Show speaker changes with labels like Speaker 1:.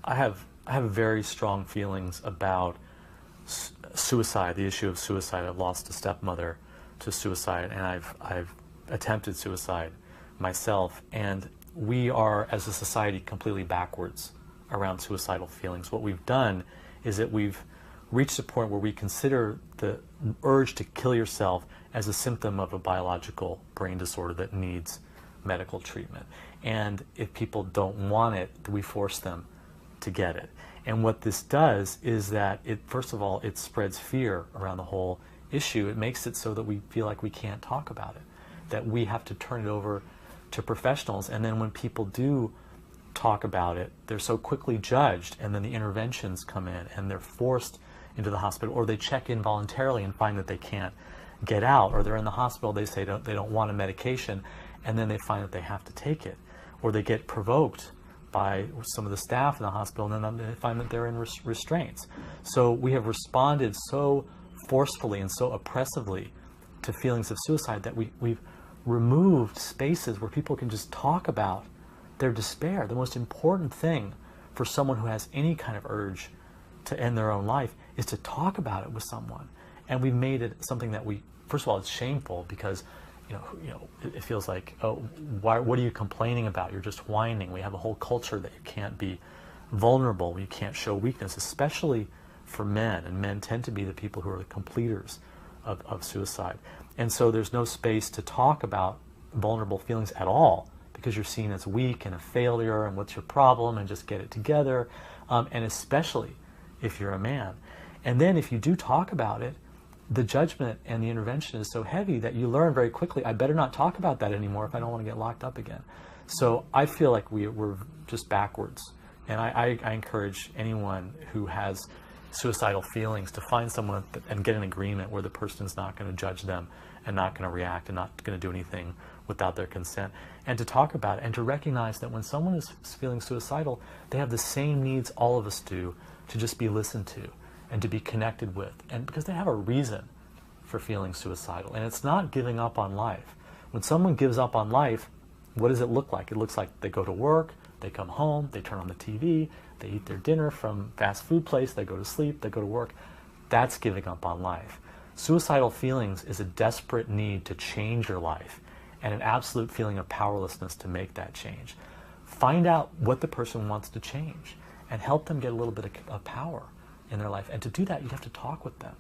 Speaker 1: I have very strong feelings about suicide, the issue of suicide. I've lost a stepmother to suicide, and I've attempted suicide myself, and we are, as a society, completely backwards around suicidal feelings. What we've done is that we've reached a point where we consider the urge to kill yourself as a symptom of a biological brain disorder that needs medical treatment. And if people don't want it, we force them to get it. And what this does is that it, first of all, it spreads fear around the whole issue. It makes it so that we feel like we can't talk about it, that we have to turn it over to professionals. And then when people do talk about it, they're so quickly judged, and then the interventions come in and they're forced into the hospital, or they check in voluntarily and find that they can't get out, or they're in the hospital, they say they don't want a medication, and then they find that they have to take it, or they get provoked by some of the staff in the hospital, and then they find that they're in restraints. So we have responded so forcefully and so oppressively to feelings of suicide that we've removed spaces where people can just talk about their despair. The most important thing for someone who has any kind of urge to end their own life is to talk about it with someone. And we've made it something that first of all, it's shameful because it feels like, oh, what are you complaining about? You're just whining. We have a whole culture that you can't be vulnerable, you can't show weakness, especially for men, and men tend to be the people who are the completers of suicide. And so there's no space to talk about vulnerable feelings at all, because you're seen as weak and a failure, and what's your problem, and just get it together, and especially if you're a man. And then if you do talk about it, the judgment and the intervention is so heavy that you learn very quickly, I better not talk about that anymore if I don't want to get locked up again. So I feel like we're just backwards. And I encourage anyone who has suicidal feelings to find someone and get an agreement where the person is not going to judge them and not going to react and not going to do anything without their consent, and to talk about it and to recognize that when someone is feeling suicidal, they have the same needs all of us do, to just be listened to and to be connected with, and because they have a reason for feeling suicidal. And it's not giving up on life. When someone gives up on life, what does it look like? It looks like they go to work, they come home, they turn on the TV, they eat their dinner from fast food place, they go to sleep, they go to work. That's giving up on life. Suicidal feelings is a desperate need to change your life and an absolute feeling of powerlessness to make that change. Find out what the person wants to change and help them get a little bit of power in their life. And to do that, you have to talk with them.